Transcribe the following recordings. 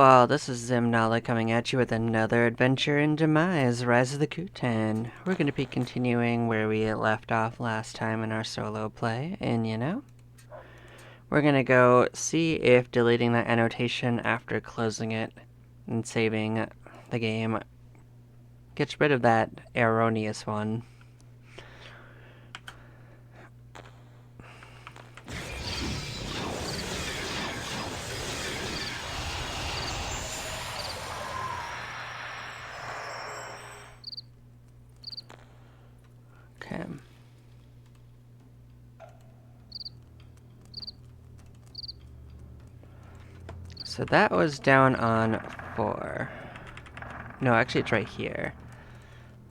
all, this is Zimnala coming at you with another adventure in Demise, Rise of the Kutan. We're going to be continuing where we left off last time in our solo play, and we're going to go see if deleting that annotation after closing it and saving the game gets rid of that erroneous one. Okay. So that was down on 4. No, actually it's right here.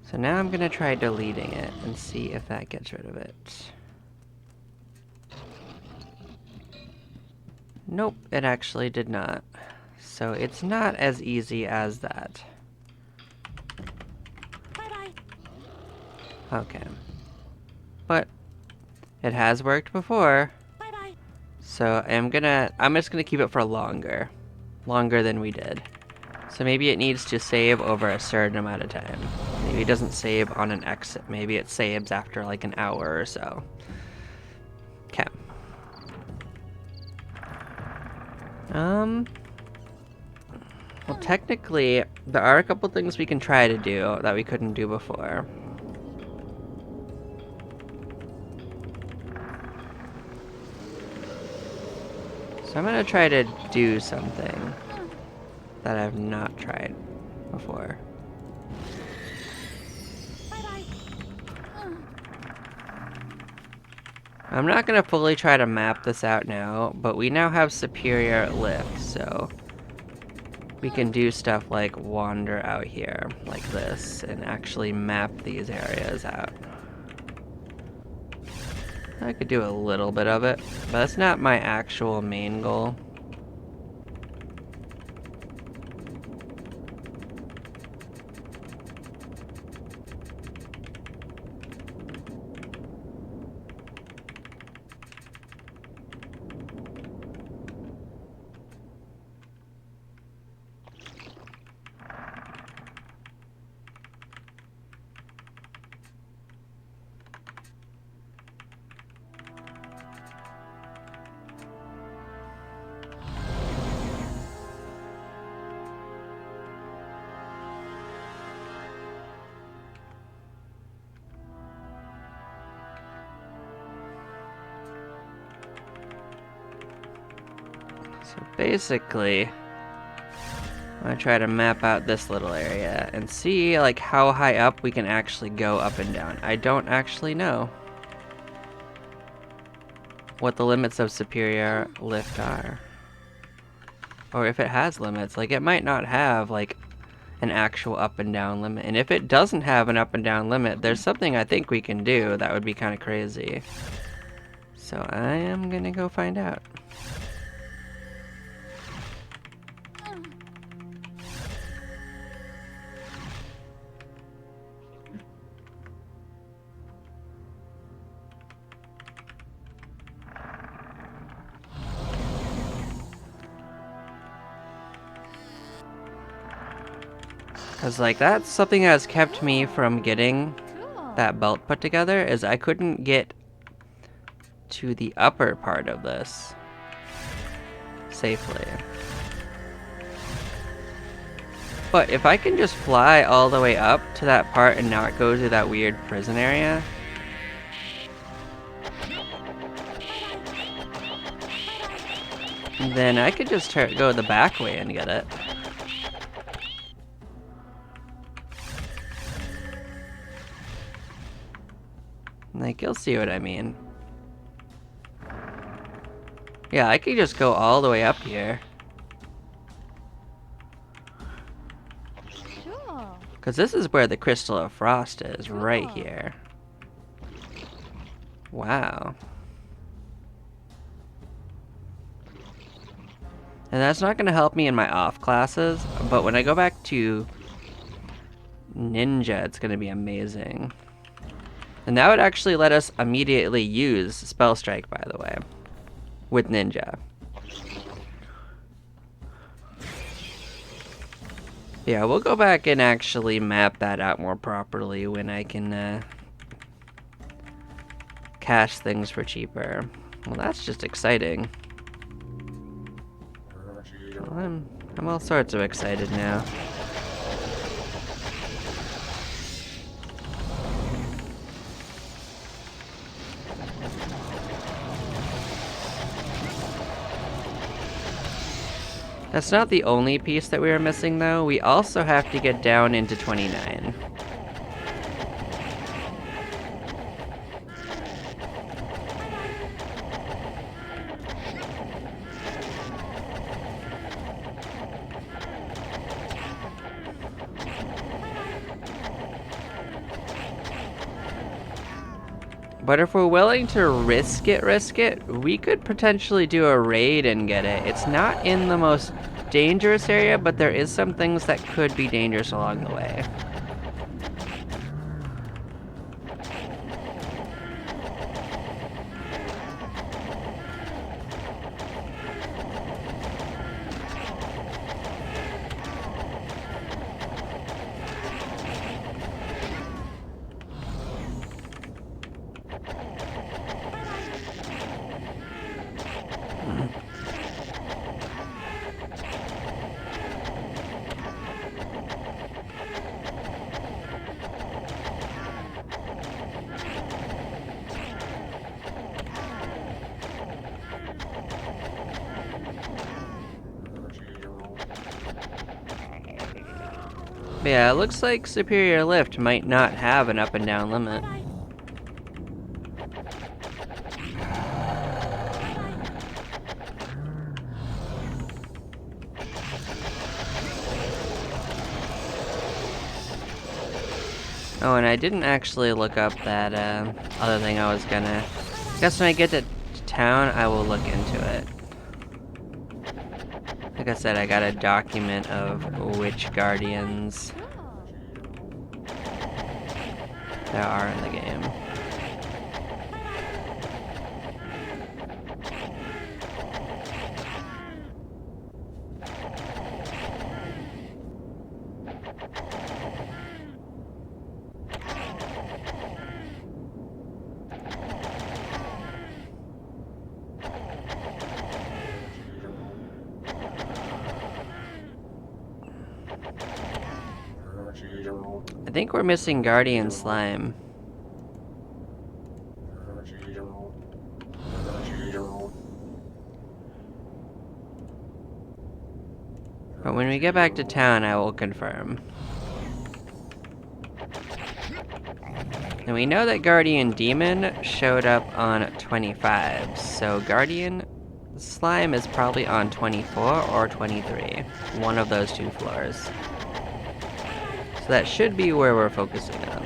So now I'm going to try deleting it and see if that gets rid of it. Nope, it actually did not. So it's not as easy as that. Bye-bye. Okay. But it has worked before. Bye-bye. So I'm just gonna keep it for longer than we did. So maybe it needs to save over a certain amount of time. Maybe it doesn't save on an exit. Maybe it saves after like an hour or so. Okay. Well, technically, there are a couple things we can try to do that we couldn't do before. So I'm gonna try to do something that I've not tried before. Bye-bye. I'm not gonna fully try to map this out now, but we now have superior lift, so we can do stuff like wander out here like this and actually map these areas out. I could do a little bit of it, but that's not my actual main goal. So basically, I'm gonna try to map out this little area and see like how high up we can actually go up and down. I don't actually know what the limits of superior lift are. Or if it has limits. Like, it might not have like an actual up and down limit. And if it doesn't have an up and down limit, there's something I think we can do that would be kind of crazy. So I am gonna go find out. Cause like that's something that has kept me from getting Cool. that belt put together, is I couldn't get to the upper part of this safely. But if I can just fly all the way up to that part and not go through that weird prison area, then I could just go the back way and get it. Like, you'll see what I mean. Yeah, I could just go all the way up here. Sure. Because this is where the Crystal of Frost is, right Cool. here. Wow. And that's not going to help me in my off classes, but when I go back to Ninja, it's going to be amazing. And that would actually let us immediately use Spell Strike, by the way, with Ninja. Yeah, we'll go back and actually map that out more properly when I can cash things for cheaper. Well, that's just exciting. Well, I'm all sorts of excited now. That's not the only piece that we are missing, though. We also have to get down into 29. But if we're willing to risk it, we could potentially do a raid and get it. It's not in the most dangerous area, but there is some things that could be dangerous along the way. Yeah, it looks like Superior Lift might not have an up and down limit. Oh, and I didn't actually look up that other thing I was gonna... I guess when I get to town, I will look into it. Like I said, I got a document of which guardians there are in the game. I think we're missing Guardian Slime. But when we get back to town, I will confirm. And we know that Guardian Demon showed up on 25, so Guardian Slime is probably on 24 or 23. One of those two floors. So that should be where we're focusing on.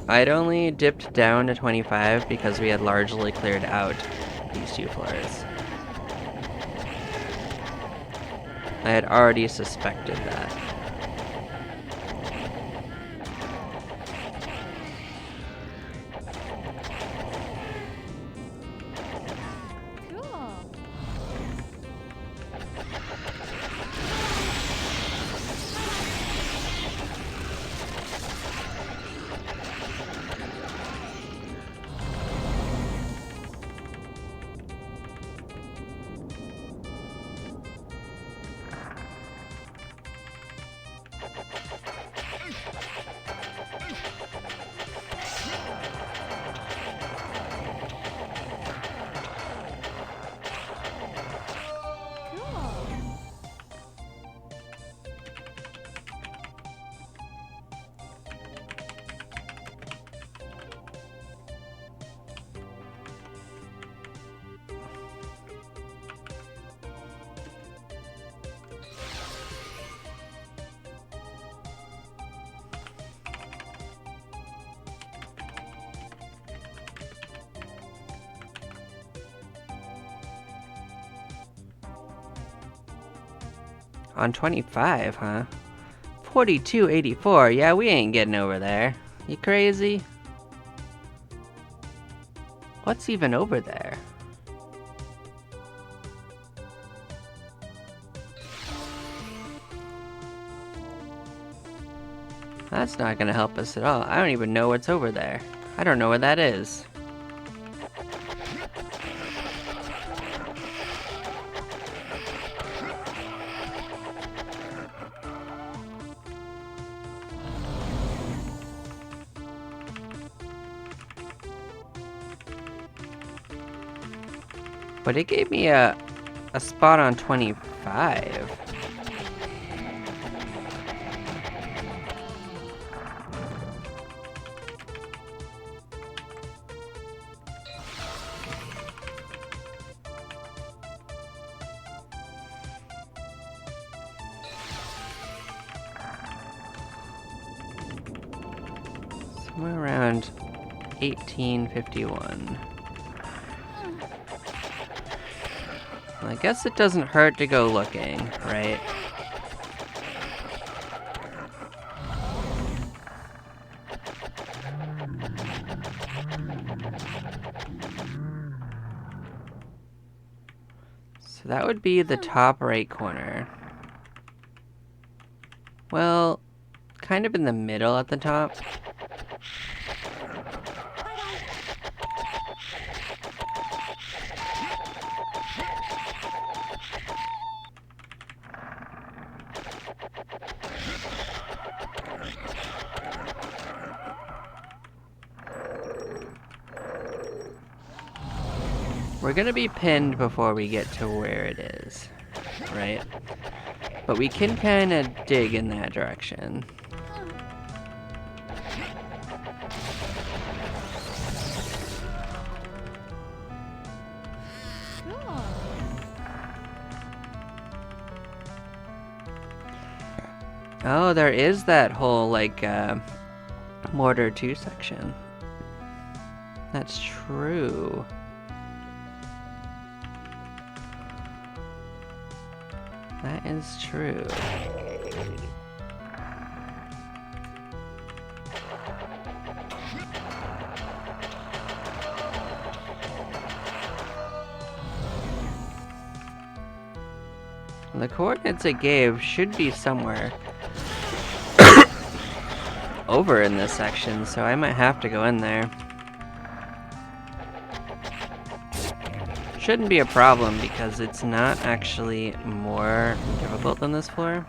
I'd only dipped down to 25 because we had largely cleared out these two floors. I had already suspected that. On 25, huh? 4284, yeah, we ain't getting over there. You crazy? What's even over there? That's not gonna help us at all. I don't even know what's over there. I don't know where that is. But it gave me a spot on 25. Somewhere around 1851. Well, I guess it doesn't hurt to go looking, right? So that would be the top right corner. Well, kind of in the middle at the top. We're gonna be pinned before we get to where it is, right? But we can kind of dig in that direction. Oh, there is that whole, like, Mortar 2 section. That's true. That is true. The coordinates it gave should be somewhere over in this section, so I might have to go in there. Shouldn't be a problem because it's not actually more difficult than this floor.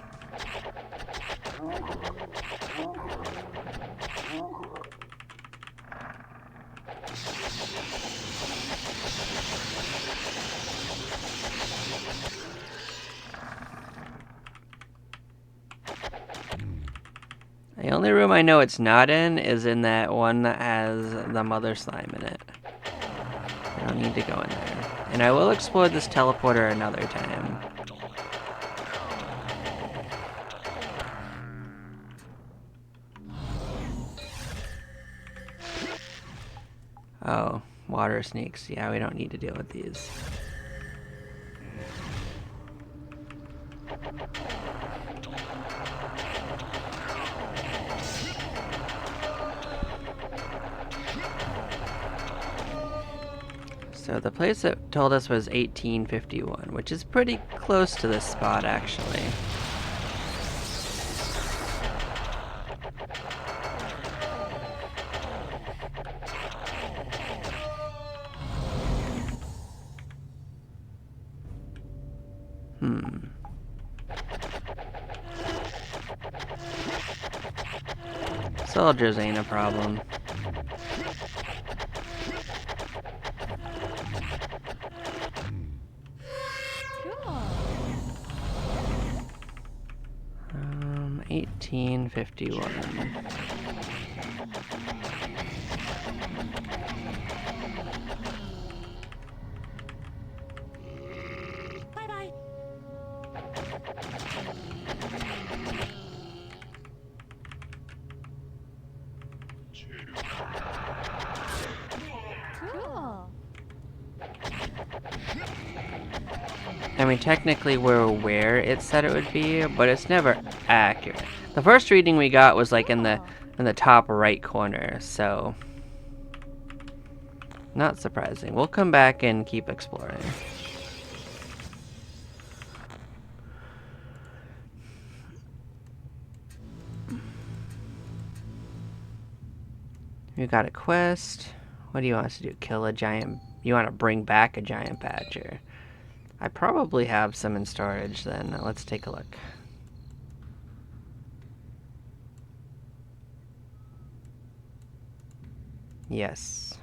The only room I know it's not in is in that one that has the mother slime in it. I don't need to go in there. And I will explore this teleporter another time. Oh, water sneaks. Yeah, we don't need to deal with these. So the place that told us was 1851, which is pretty close to this spot, actually. Soldiers ain't a problem. 1851. Bye-bye. Cool. I mean, technically we're where it said it would be, but it's never accurate. The first reading we got was like in the top right corner, so not surprising. We'll come back and keep exploring. You got a quest. What do you want us to do? Kill a giant... You want to bring back a giant badger. I probably have some in storage then. Let's take a look. Yes.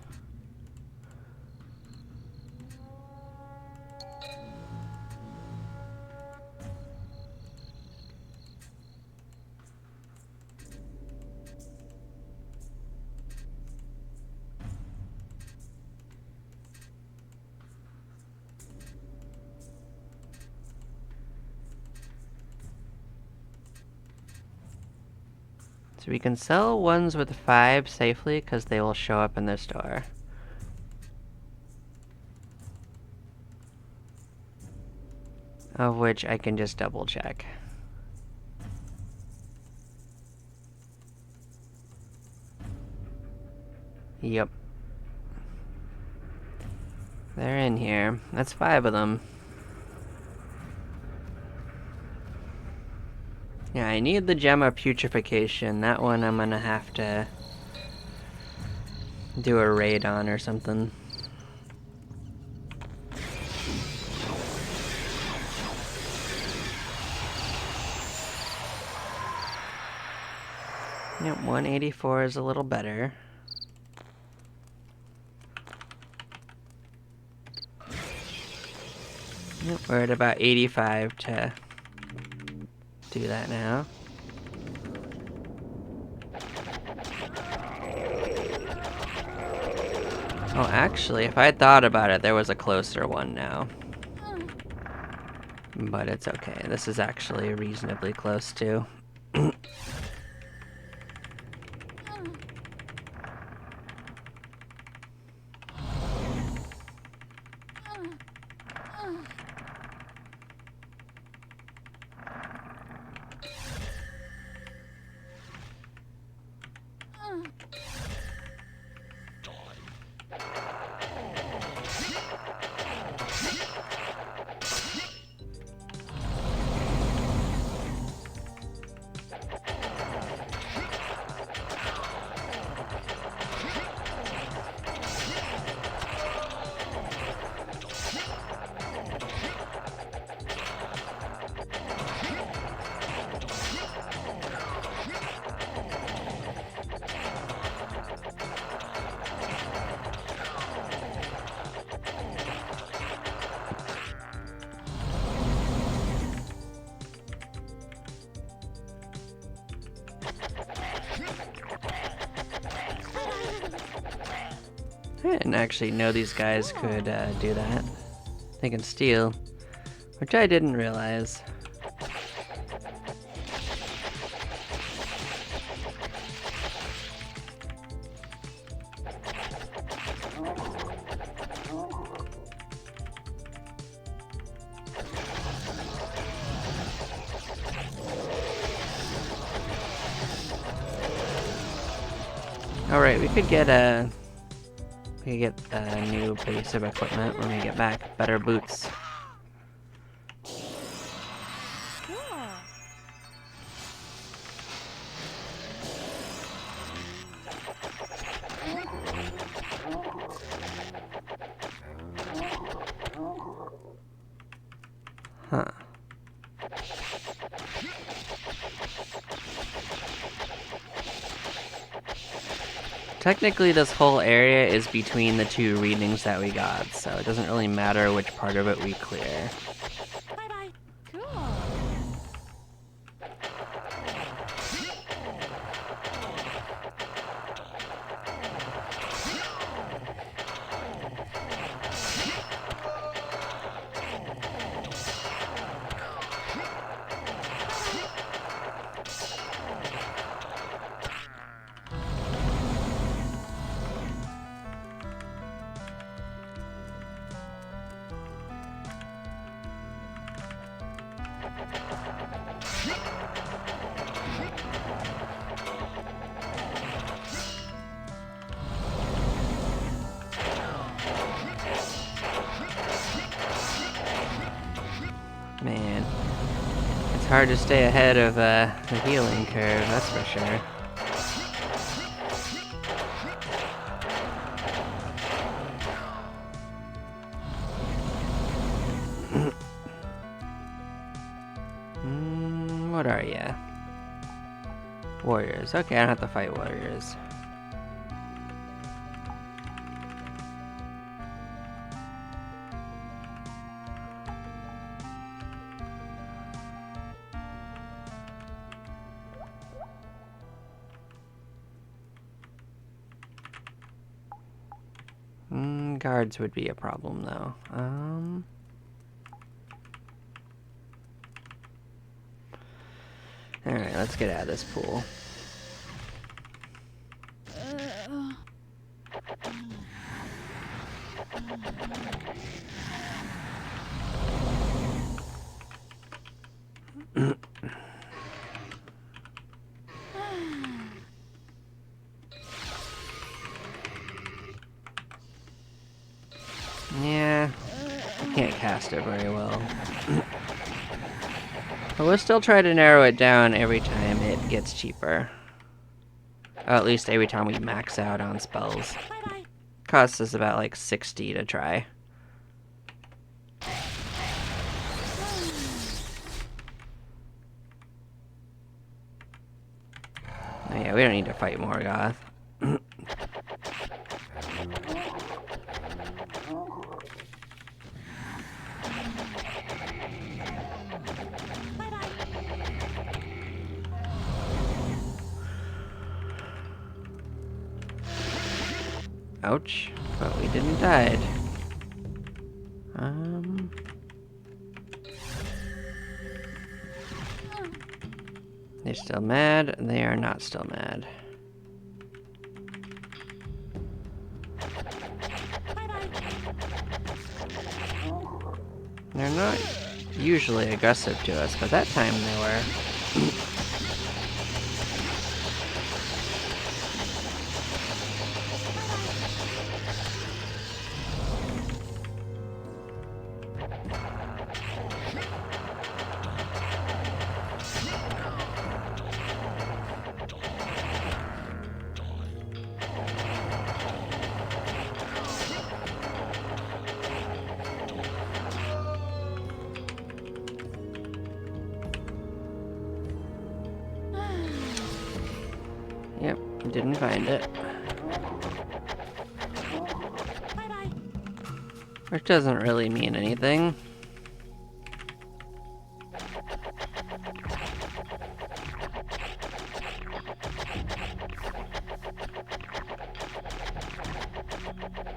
So we can sell ones with 5 safely because they will show up in the store. Of which I can just double check. Yep. They're in here. That's 5 of them. Yeah, I need the gem of putrefaction. That one I'm gonna have to do a raid on or something. Yep, 184 is a little better. Yep, we're at about 85 to do that now. Oh, actually, if I had thought about it, there was a closer one now. But it's okay. This is actually reasonably close too. I didn't actually know these guys could do that. They can steal, which I didn't realize. Alright, we could get a new piece of equipment when we get back. Better boots. Huh. Technically, this whole area is between the 2 readings that we got, so it doesn't really matter which part of it we clear. Bye-bye. Cool. Man, it's hard to stay ahead of the healing curve, that's for sure. What are ya? Warriors. Okay, I don't have to fight warriors. Guards would be a problem, though. Alright, let's get out of this pool. Yeah, I can't cast it very well. But we'll still try to narrow it down every time it gets cheaper. Or at least every time we max out on spells. Bye-bye. Costs us about like 60 to try. Oh yeah, we don't need to fight Morgoth. Ouch, but we didn't die. They're still mad, and they are not still mad. They're not usually aggressive to us, but that time they were. Yep, didn't find it. Bye-bye. Which doesn't really mean anything.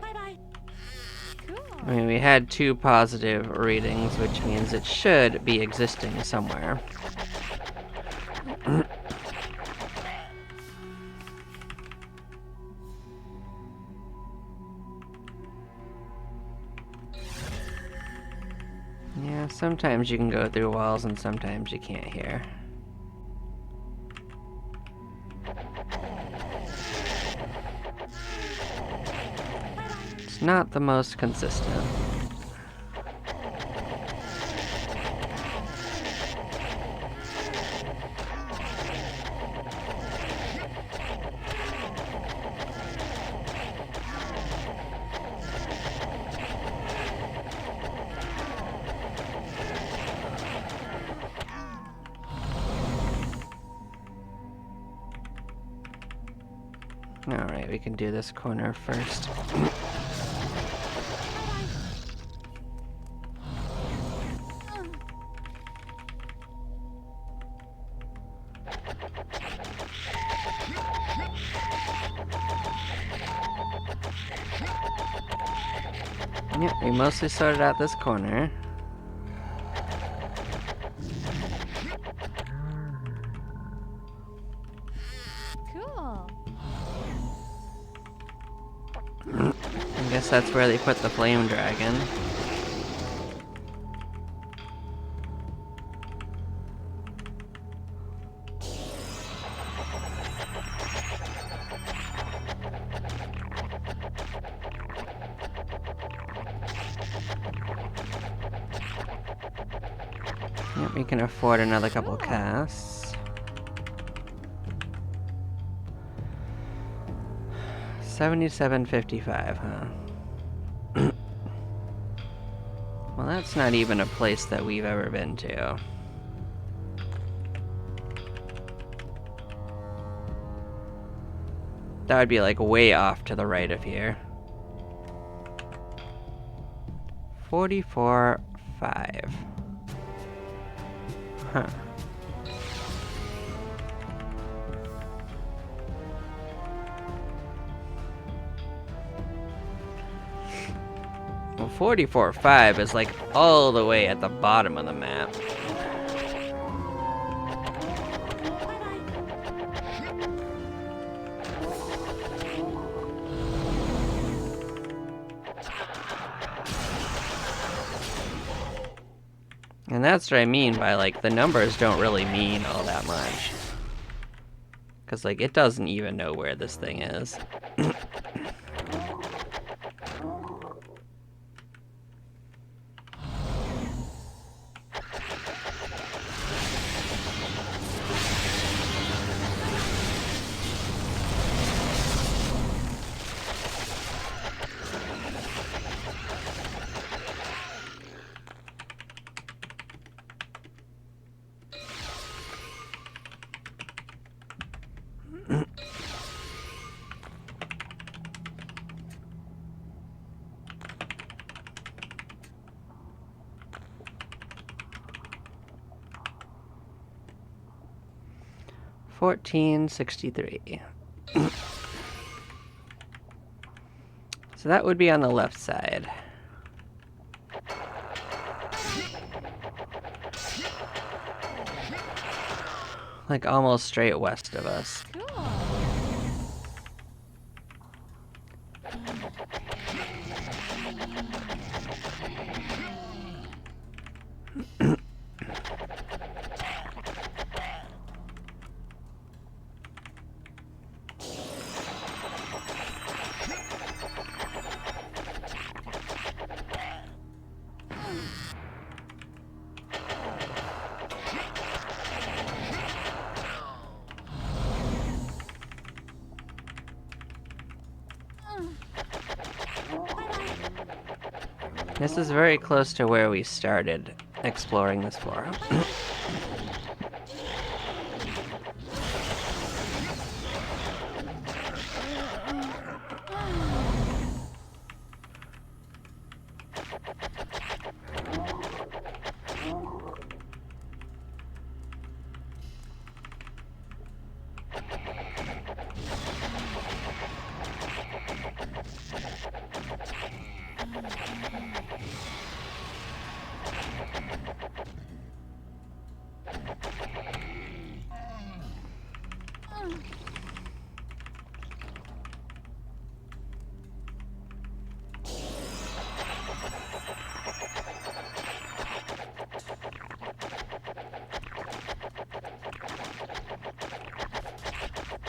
Bye-bye. Cool. I mean, we had 2 positive readings, which means it should be existing somewhere. Yeah, sometimes you can go through walls and sometimes you can't hear. It's not the most consistent. Alright, we can do this corner first. Yep, we mostly sorted out this corner. Cool. I guess that's where they put the flame dragon. Yep, we can afford another couple casts. 77.55, huh? Well, that's not even a place that we've ever been to. That would be like way off to the right of here. 44, 5. Huh. Well, 44, 5 is like all the way at the bottom of the map. And that's what I mean by, like, the numbers don't really mean all that much. Because, like, it doesn't even know where this thing is. 1463. So that would be on the left side. Like almost straight west of us. Cool. This is very close to where we started exploring this forum.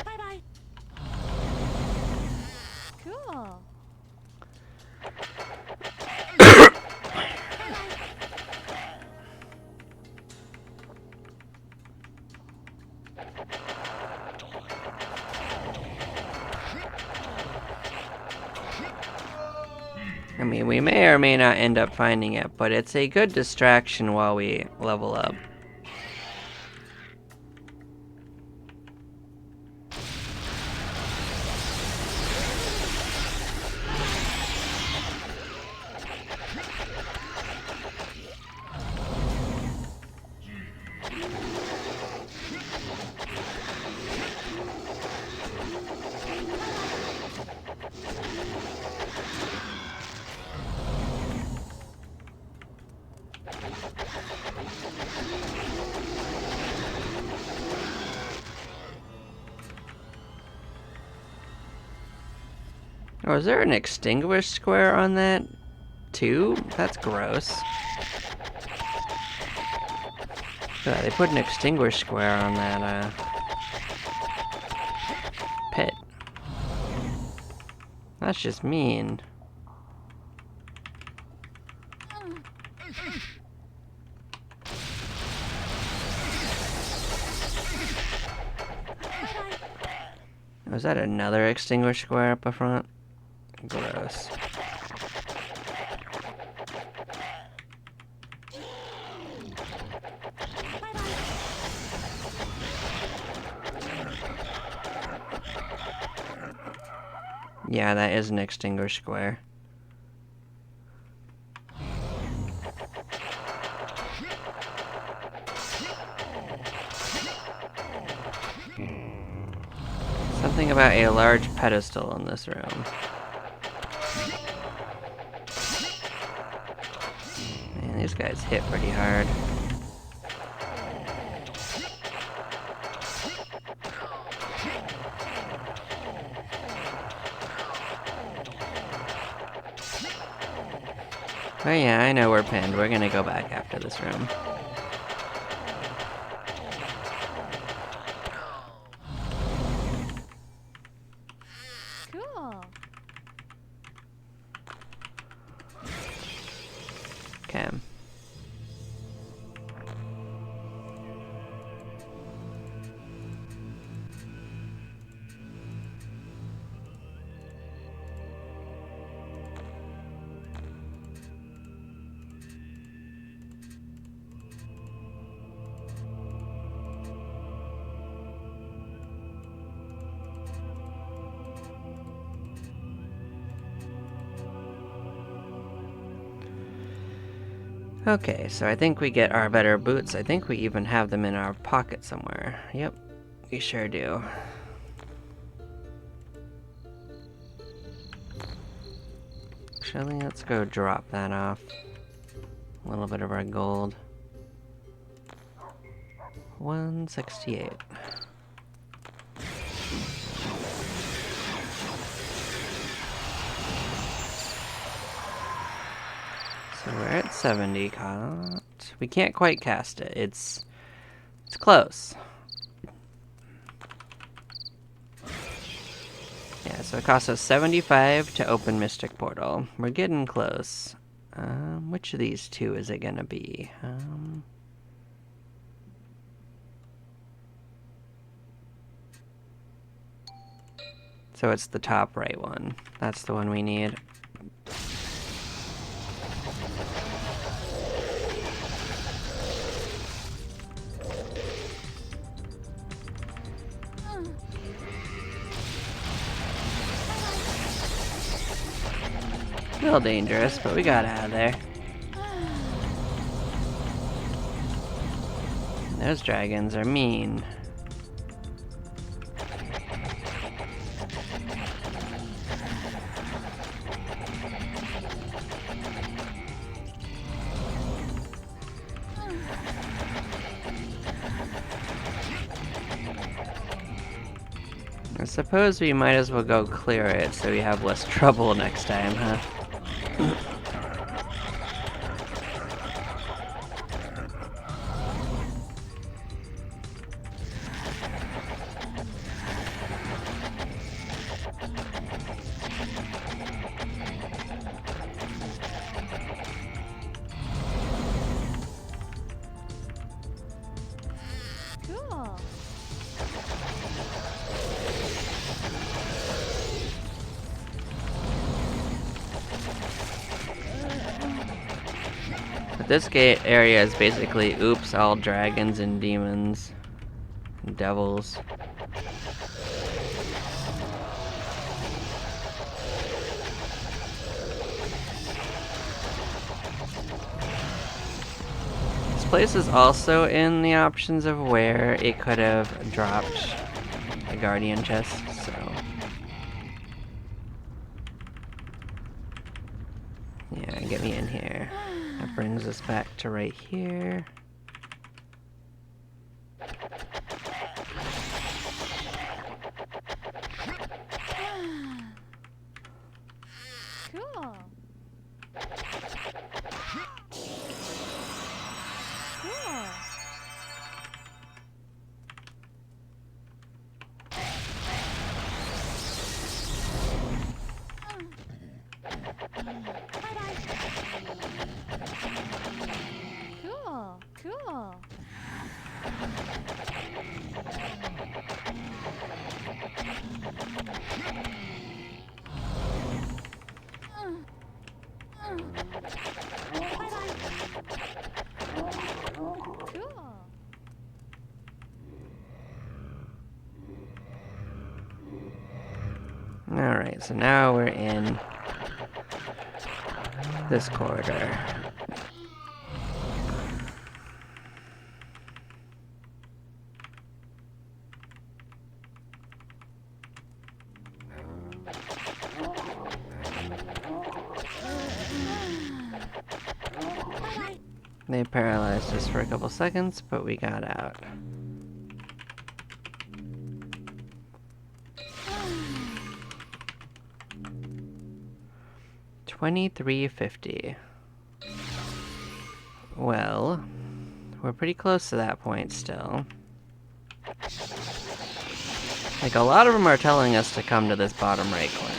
Bye-bye. Cool. I mean, we may or may not end up finding it, but it's a good distraction while we level up. Oh, is there an extinguished square on that, too? That's gross. Yeah, they put an extinguished square on that, pit. That's just mean. Was that another extinguished square up front? Gross. Yeah, that is an extinguished square. Something about a large pedestal in this room. Man, these guys hit pretty hard. Oh yeah, I know we're pinned. We're gonna go back after this room. Cool. Okay. Okay, so I think we get our better boots. I think we even have them in our pocket somewhere. Yep, we sure do. Actually, let's go drop that off. A little bit of our gold. 168. So we're at 70 caught. We can't quite cast it. It's close. Yeah, so it costs us 75 to open Mystic Portal. We're getting close. Which of these two is it gonna be? So it's the top right one. That's the one we need. A little dangerous, but we got out of there. Those dragons are mean. I suppose we might as well go clear it so we have less trouble next time, huh? Cool. But this gate area is basically oops, all dragons and demons and devils. This place is also in the options of where it could have dropped the guardian chest, so yeah, get me in here. That brings us back to right here. Cool. Cool. Cool. Cool. Cool. Alright, Alright, so now we're in this corridor. They paralyzed us for a couple seconds, but we got out. $23.50. Well, we're pretty close to that point still. Like, a lot of them are telling us to come to this bottom right corner.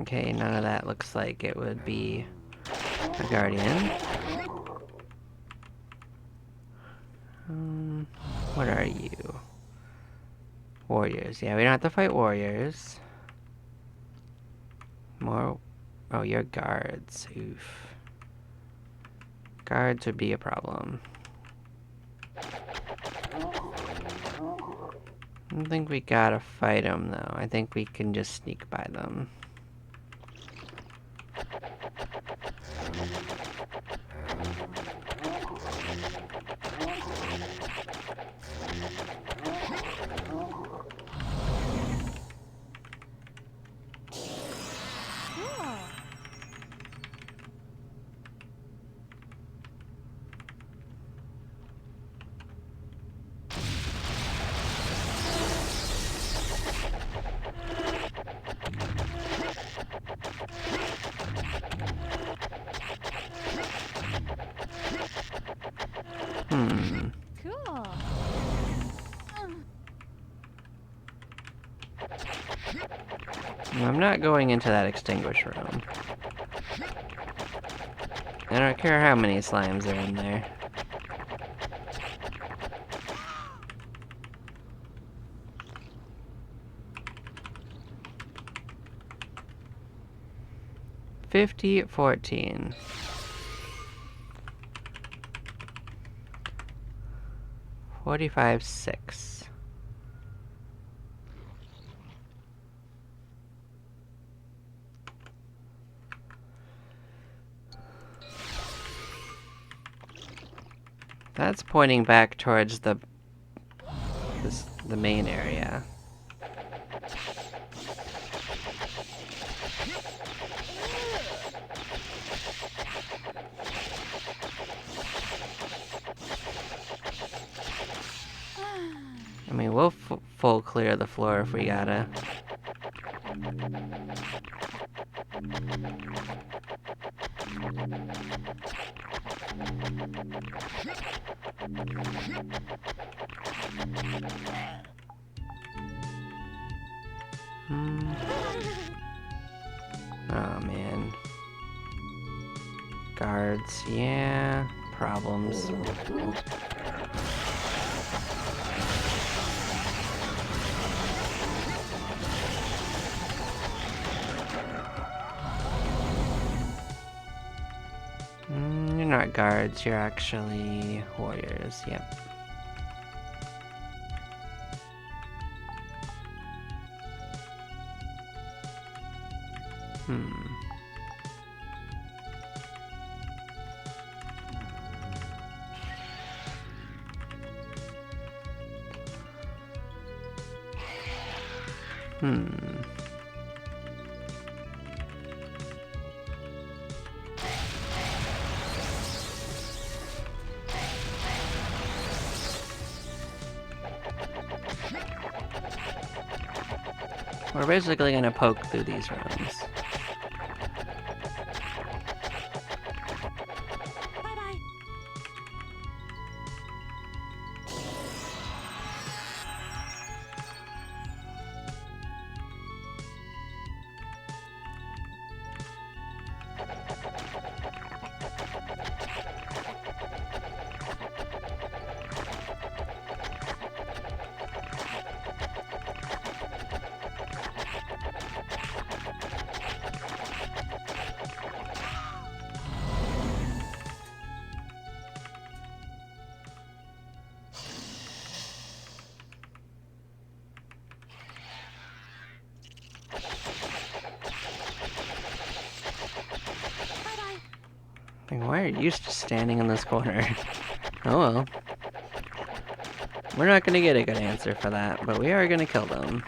Okay, none of that looks like it would be a guardian. What are you? Warriors. Yeah, we don't have to fight warriors. More... Oh, you're guards. Oof. Guards would be a problem. I don't think we gotta fight them, though. I think we can just sneak by them. Cool. I'm not going into that extinguish room. I don't care how many slimes are in there. $50.14. 45.6. That's pointing back towards the main area. I mean, we'll full clear the floor if we gotta. Oh man. Guards, yeah. Problems. You're not guards, you're actually warriors, yep. Hmm. We're basically gonna poke through these rooms. Bye-bye. Like, why are you just standing in this corner? Oh well. We're not gonna get a good answer for that, but we are gonna kill them.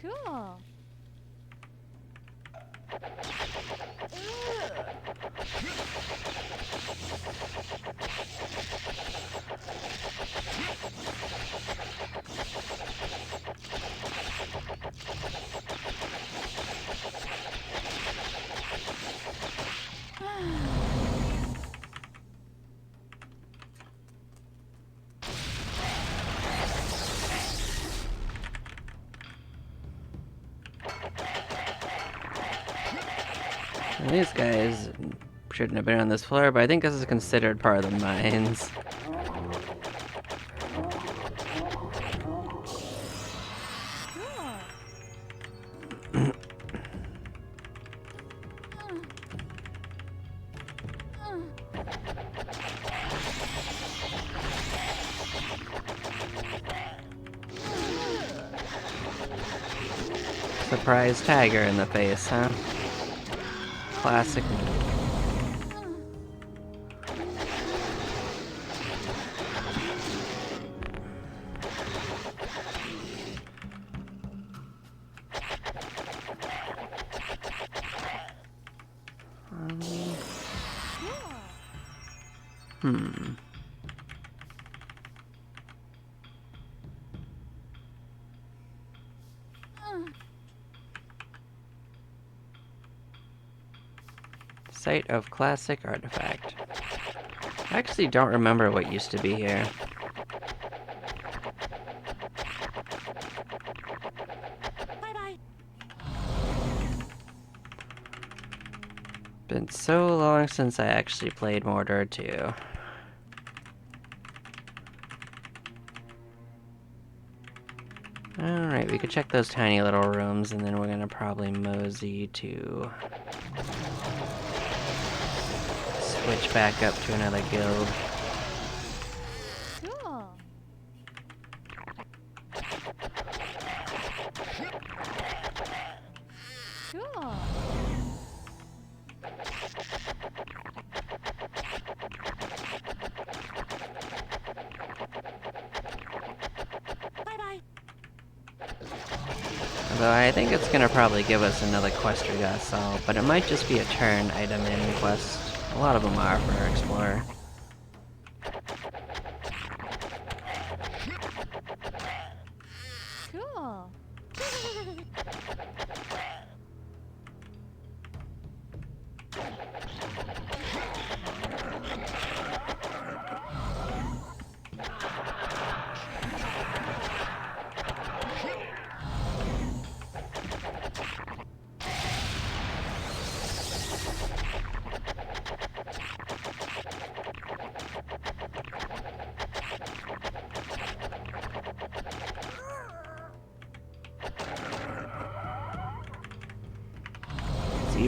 Cool. And these guys shouldn't have been on this floor, but I think this is considered part of the mines. Cool. Surprise tiger in the face, huh? Classic move. Hmm. Site of classic artifact. I actually don't remember what used to be here. Bye-bye. Been so long since I actually played Mordor 2. Alright, we could check those tiny little rooms, and then we're gonna probably mosey to switch back up to another guild. Cool. Cool. Bye-bye. Although I think it's gonna probably give us another quest we gotta solve, but it might just be a turn item in quest. A lot of them are for Explorer. Cool.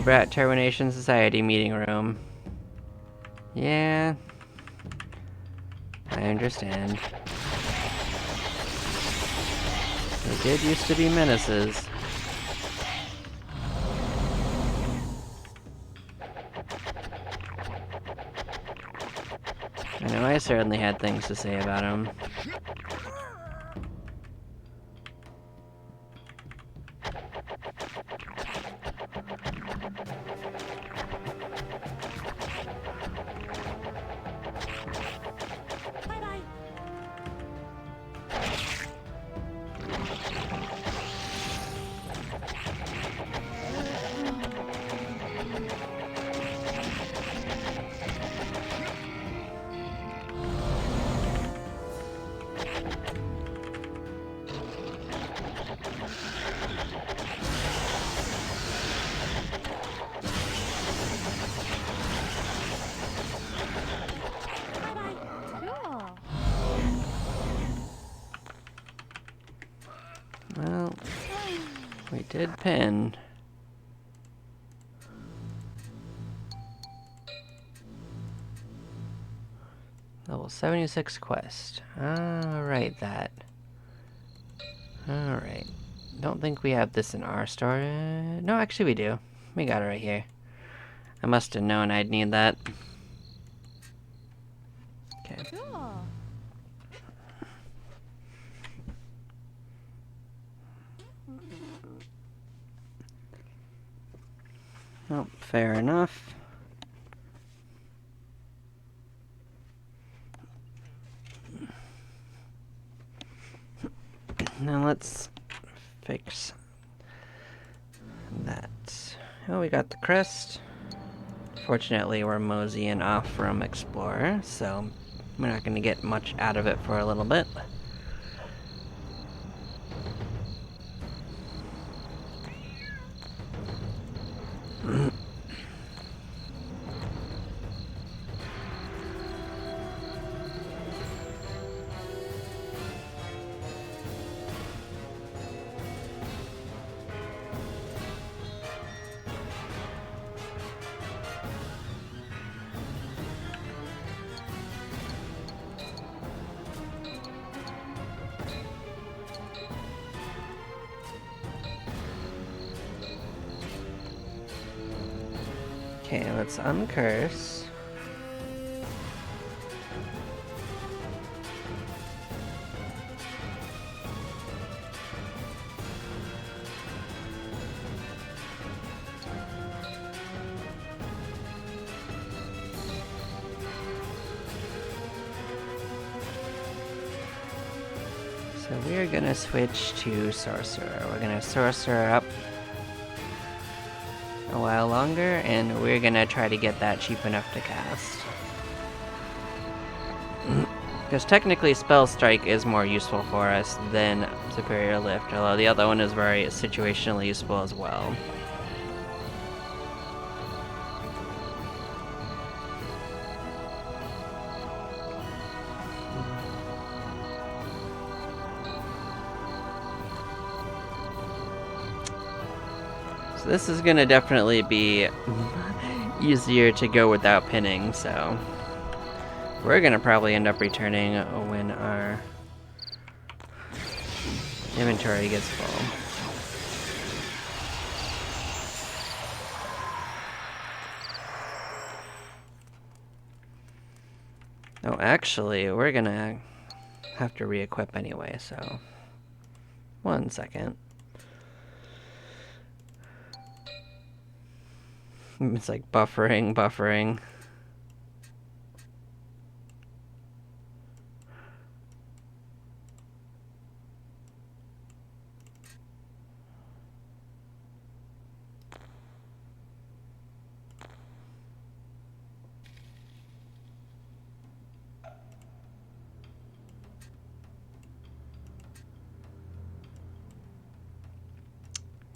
Brat Termination Society meeting room. Yeah, I understand. They did used to be menaces. I know I certainly had things to say about him. Bye-bye. Bye-bye. Cool. Well, we did pin. Level 76 quest. Alright, that. Alright. Don't think we have this in our store. No, actually we do. We got it right here. I must have known I'd need that. Okay. Cool. Oh, fair enough. Now let's fix that. Oh, we got the crest. Fortunately, we're moseying off from Explorer, so we're not going to get much out of it for a little bit. Okay, let's uncurse. So we're gonna switch to Sorcerer. We're gonna Sorcerer up a while longer, and we're gonna try to get that cheap enough to cast. Because technically Spell Strike is more useful for us than Superior Lift, although the other one is very situationally useful as well. So this is gonna definitely be easier to go without pinning, so we're gonna probably end up returning when our inventory gets full. Oh, actually, we're gonna have to re-equip anyway, so 1 second. It's like buffering.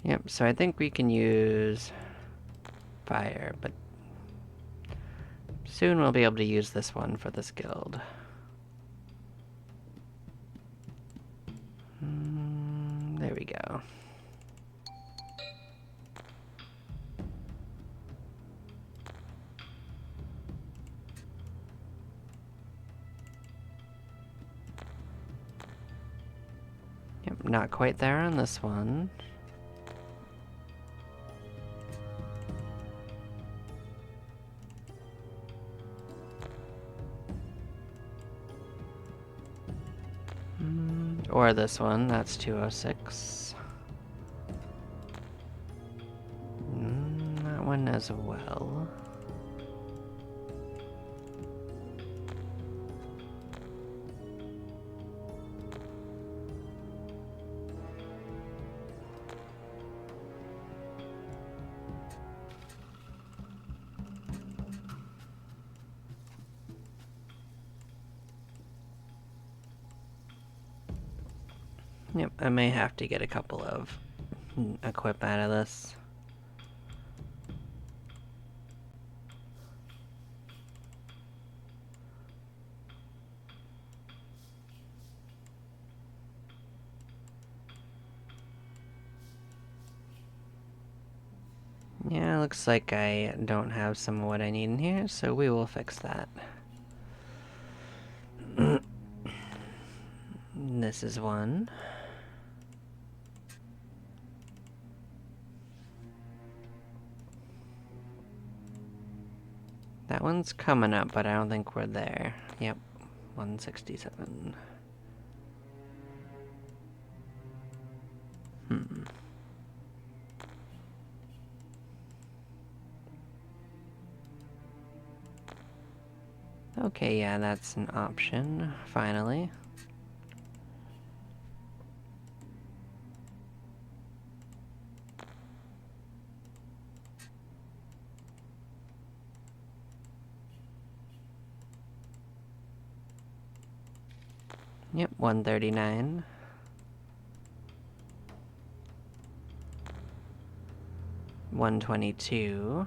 Yep, so I think we can use fire, but soon we'll be able to use this one for this guild. There we go. not quite there on this one. Or this one, that's 206. That one as well. Yep, I may have to get a couple of equip out of this. Yeah, looks like I don't have some of what I need in here, so we will fix that. This is one. That one's coming up, but I don't think we're there. Yep, 167. Okay, yeah, that's an option, finally. Yep, 139. $122.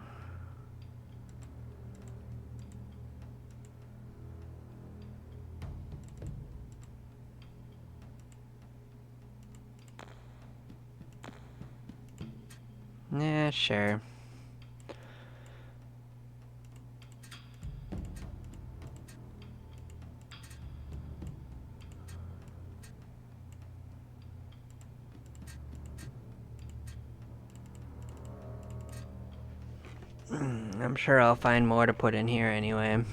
Yeah, sure. I'm sure I'll find more to put in here anyway.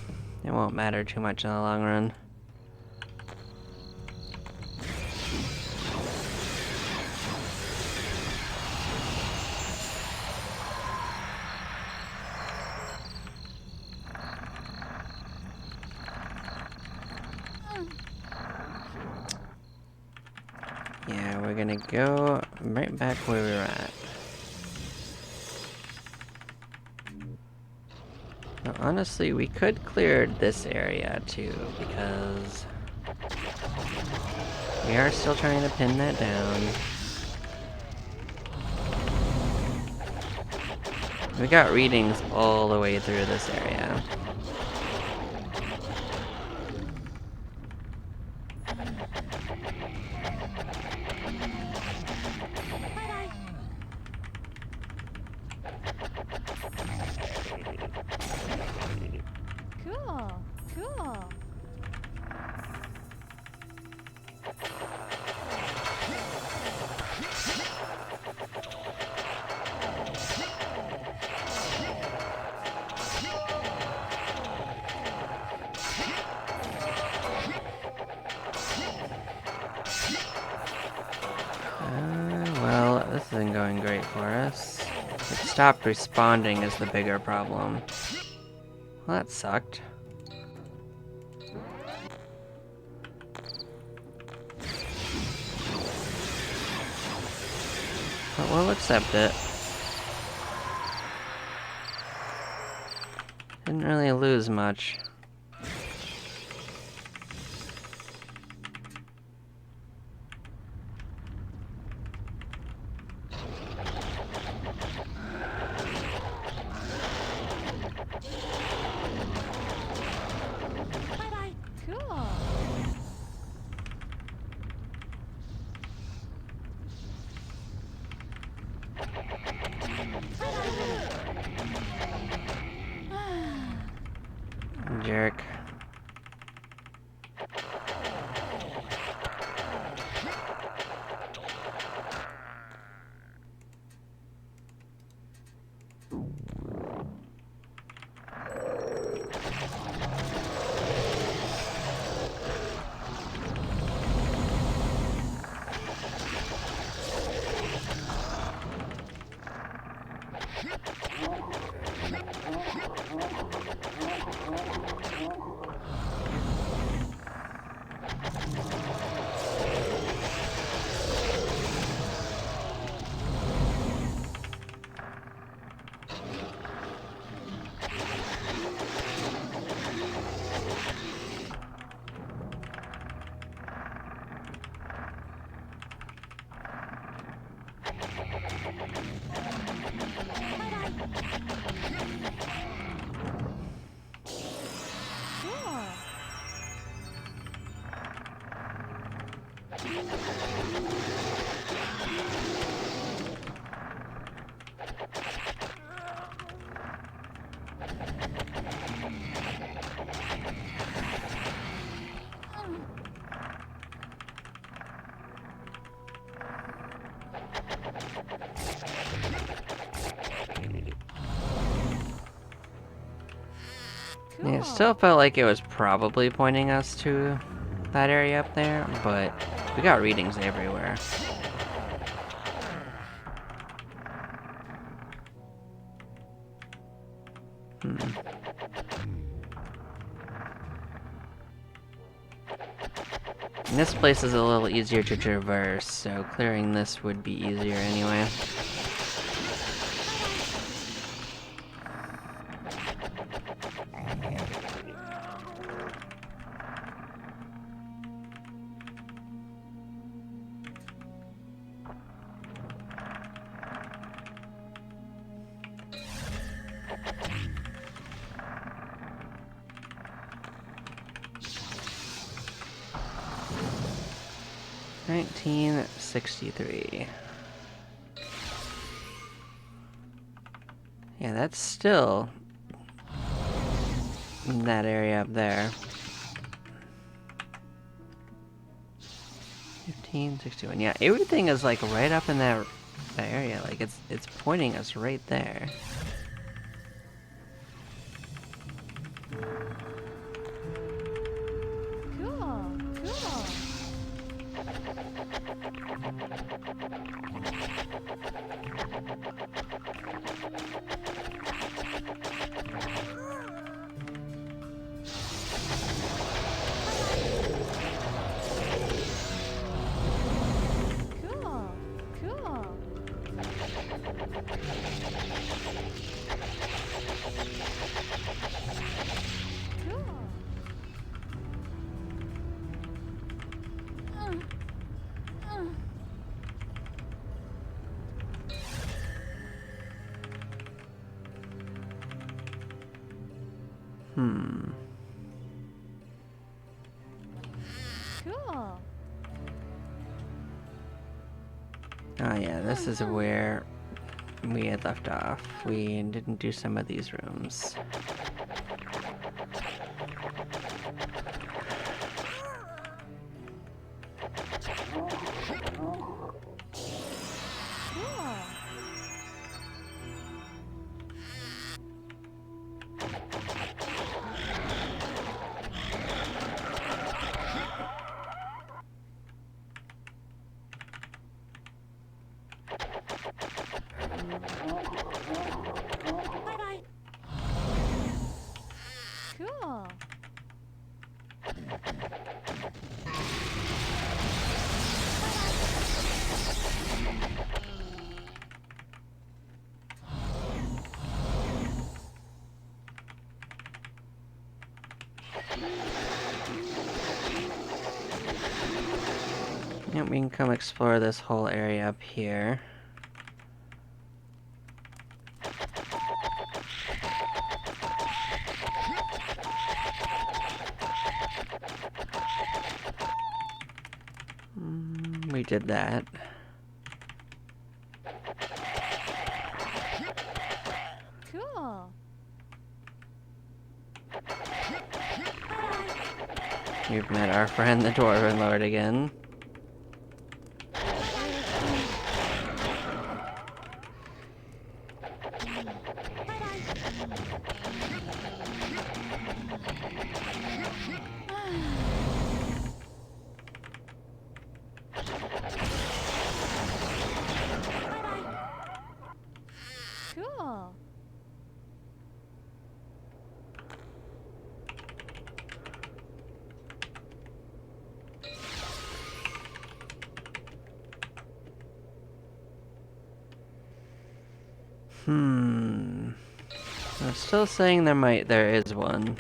It won't matter too much in the long run. Yeah, we're gonna go right back where we were at. Now, honestly, we could clear this area too, because we are still trying to pin that down. We got readings all the way through this area. Cool. Cool. Well, this isn't going great for us. It stopped responding is the bigger problem. Well, that sucked. But we'll accept it. Didn't really lose much. Bye-bye. Cool. Yeah, it still felt like it was probably pointing us to that area up there, but we got readings everywhere. And this place is a little easier to traverse, so clearing this would be easier anyway. $19.63. Yeah, that's still in that area up there. $15.61. Yeah, everything is like right up in that area. Like it's pointing us right there. Cool. Cool. Cool. Cool. Cool. Hmm. Cool. Oh yeah, this is where we had left off. We didn't do some of these rooms. Cool. Cool. Yep, we can come explore this whole area up here. We did that. Cool. You've met our friend the Dwarven Lord again. Cool. I'm still saying there is one.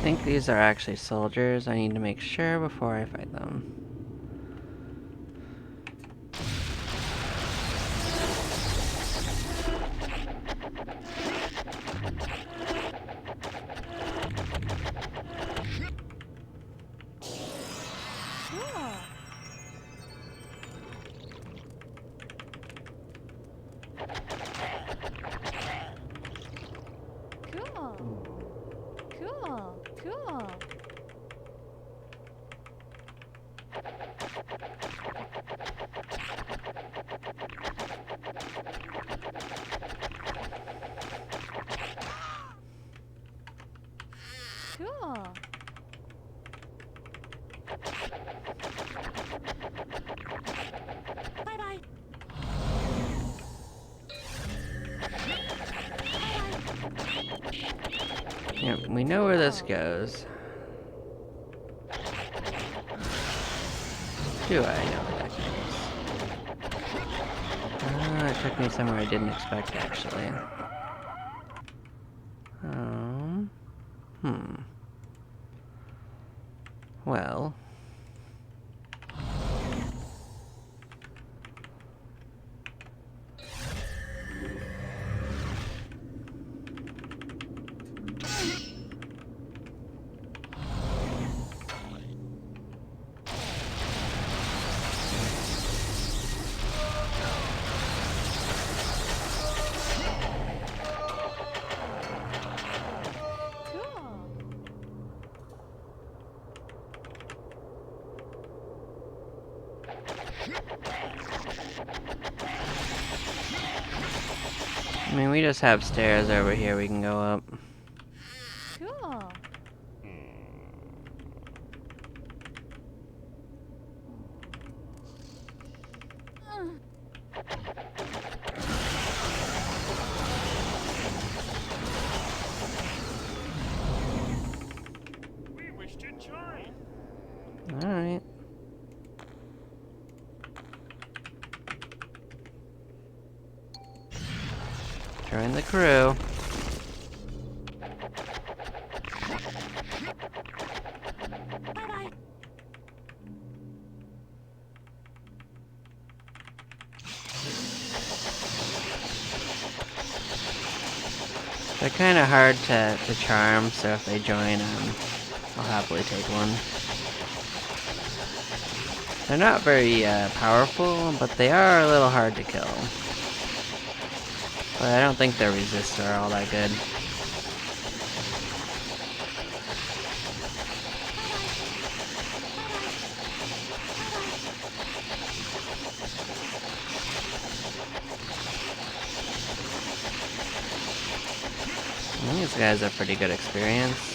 think these are actually soldiers. I need to make sure before I fight them. Cool. Cool. Cool. Cool. Cool. Bye-bye. Yep, we know where this goes. Do I know where that goes? It took me somewhere I didn't expect, actually. Hmm. Well. Cool. I mean, we just have stairs over here we can go up. Cool. We wish to join. Alright. Join the crew. Bye-bye. They're kind of hard to charm, so if they join, I'll happily take one. They're not very powerful, but they are a little hard to kill. But I don't think their resists are all that good. These guys are pretty good experience.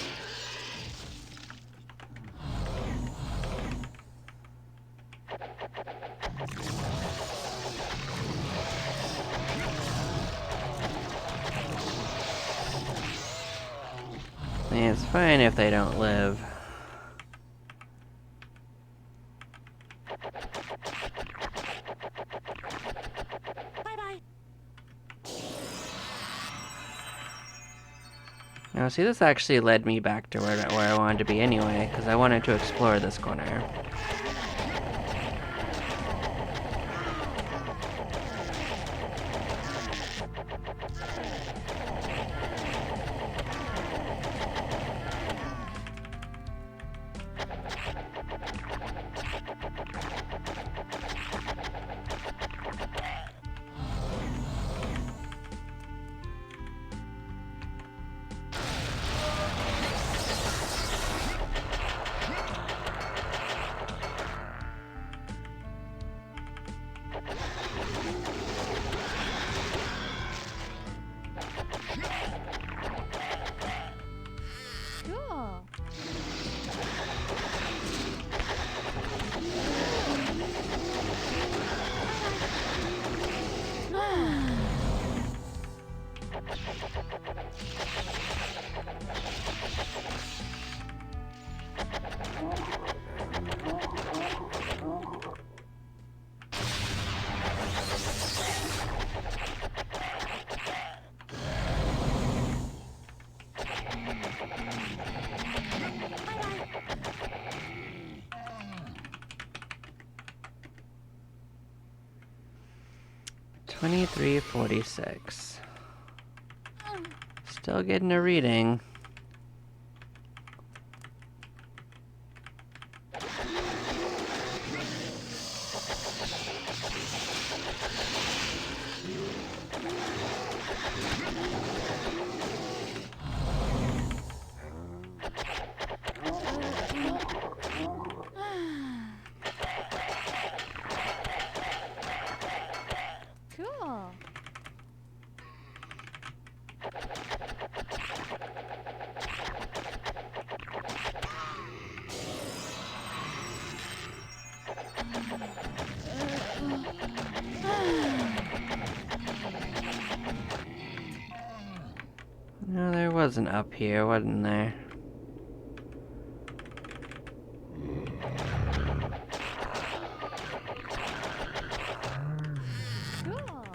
And it's fine if they don't live. Bye-bye. Now, see, this actually led me back to where I wanted to be anyway, because I wanted to explore this corner. 2346. Still getting a reading. Cool. No, there wasn't up here, wasn't there? Cool.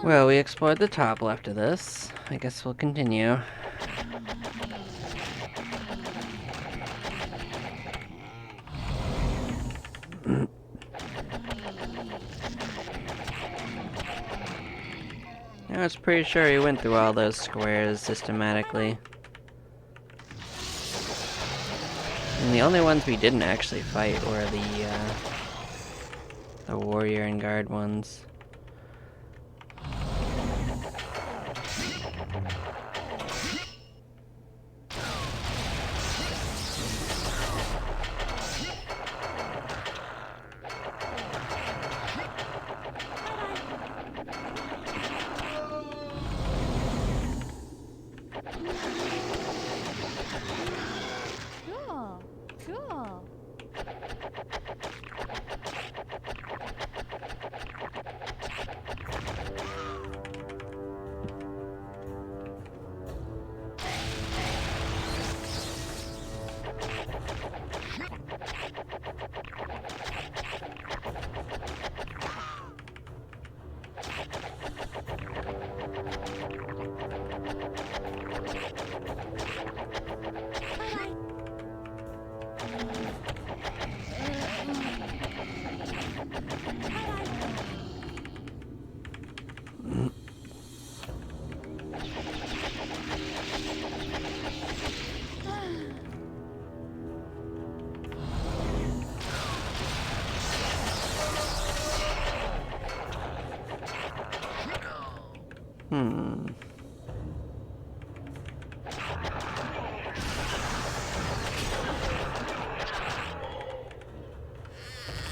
Well, we explored the top left of this. I guess we'll continue. I was pretty sure he went through all those squares systematically. And the only ones we didn't actually fight were the warrior and guard ones. Cool. Cool. Hmm.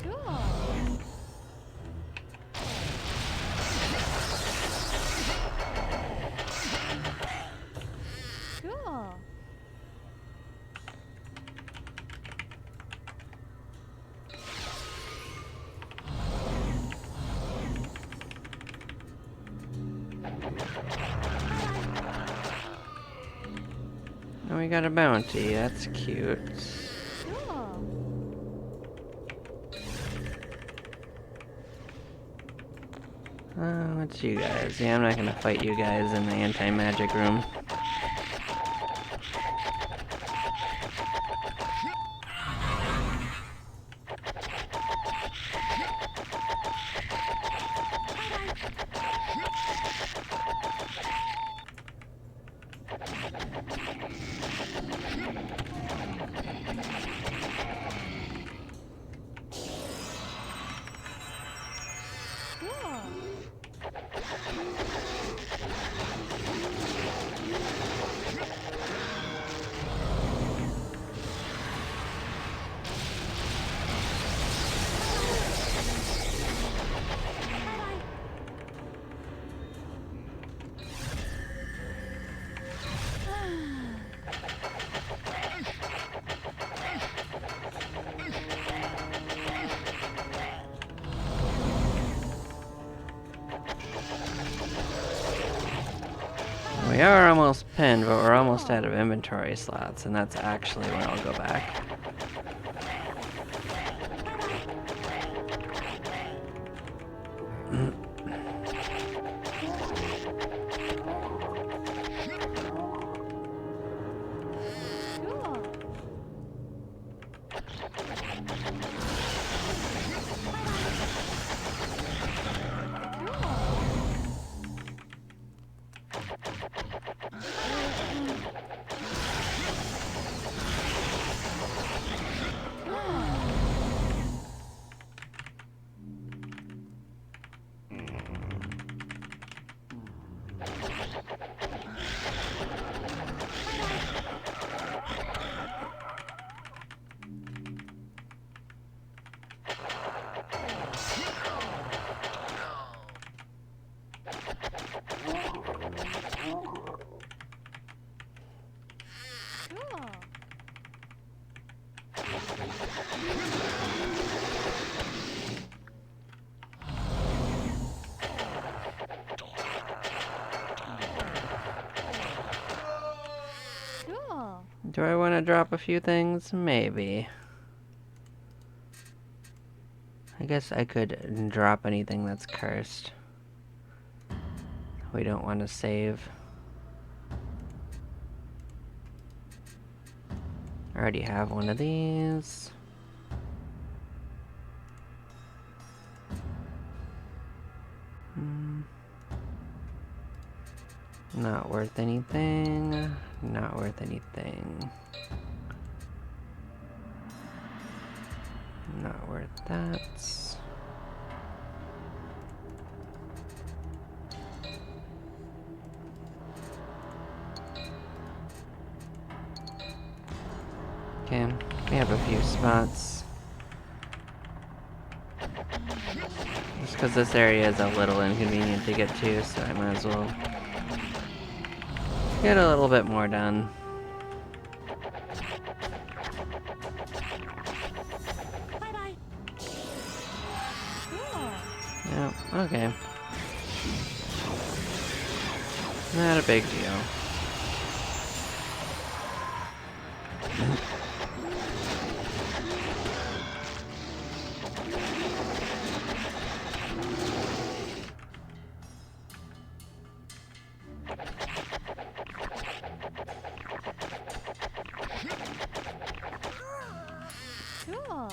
Cool. Cool. Oh, we got a bounty. That's cute. Cool. What's you guys? Yeah, I'm not gonna fight you guys in the anti-magic room. Cool. We are almost pinned, but we're almost out of inventory slots, and that's actually when I'll go back. Cool. Cool. Do I want to drop a few things? Maybe. I guess I could drop anything that's cursed. We don't want to save. I already have one of these. Not worth anything. Not worth anything. Not worth that. Okay, we have a few spots. Just because this area is a little inconvenient to get to, so I might as well get a little bit more done. Bye-bye. Cool. Yeah, okay. Not a big deal. Cool.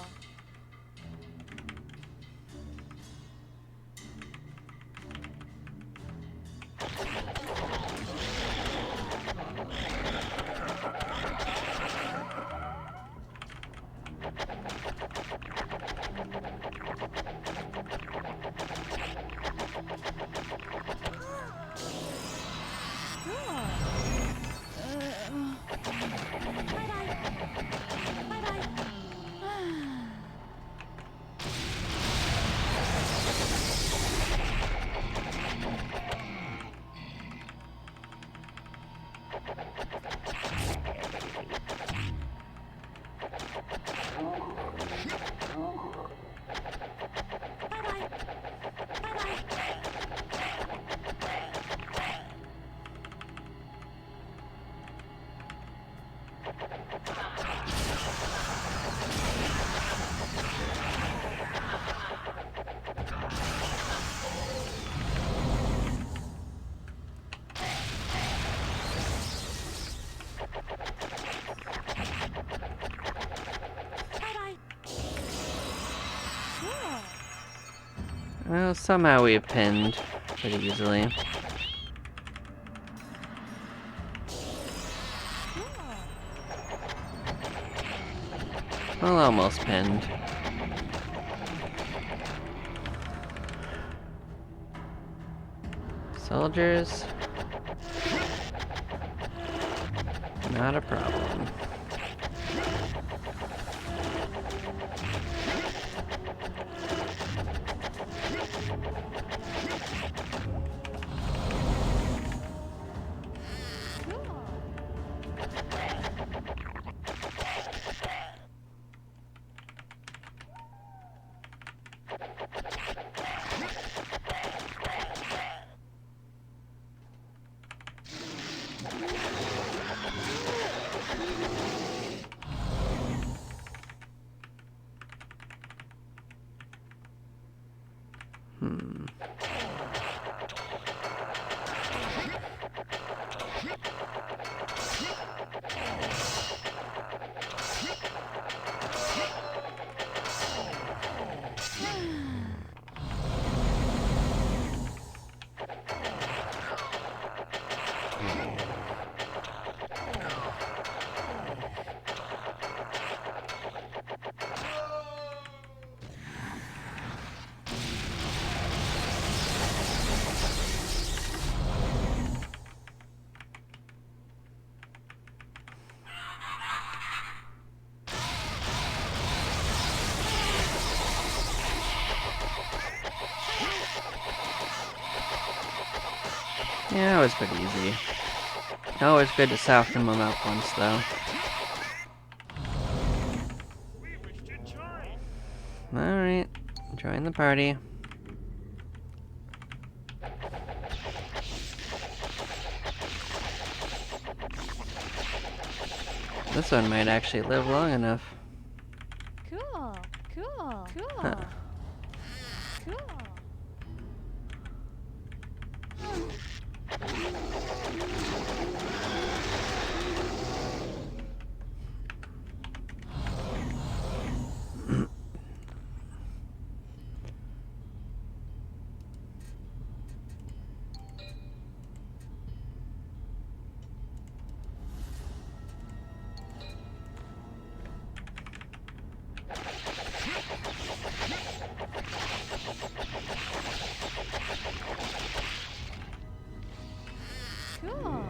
Well, somehow we pinned pretty easily. Well, almost pinned. Soldiers. Not a problem. Yeah, it was pretty easy. Always good to soften them up once, though. We wish Alright, join the party. This one might actually live long enough. Cool. Cool. Cool. Huh. Cool. Cool.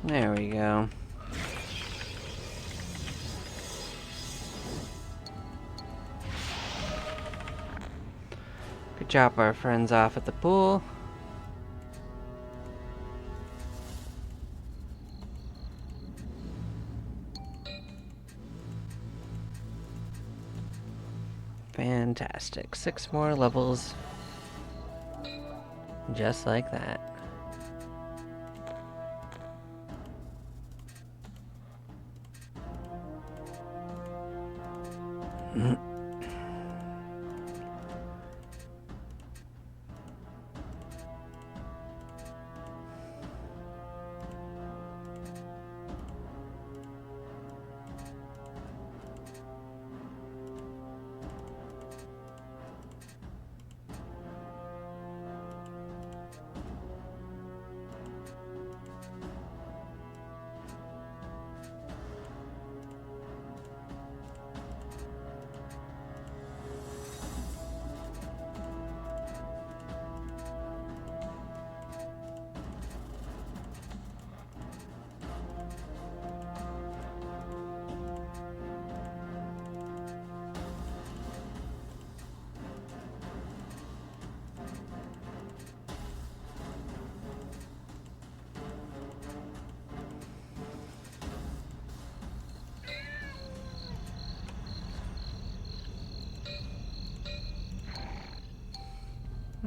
There we go. Could drop our friends off at the pool. Fantastic. 6 more levels. Just like that.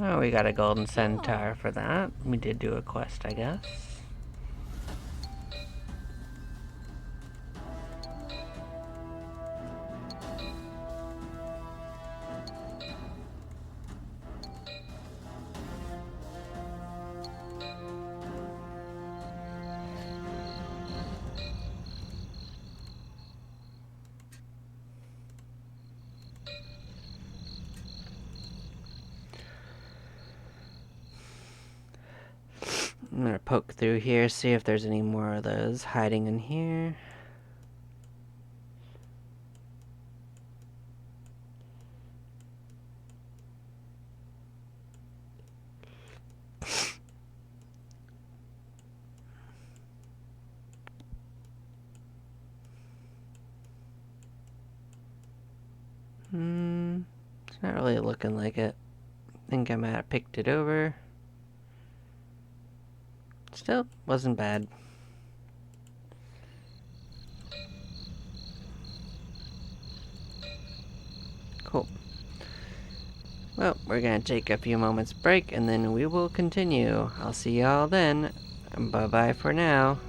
Oh, we got a golden centaur for that. We did do a quest, I guess. I'm gonna poke through here, see if there's any more of those hiding in here. It's not really looking like it. I think I might have picked it over. Still, wasn't bad. Cool. Well, we're gonna take a few moments break and then we will continue. I'll see y'all then. Bye-bye for now.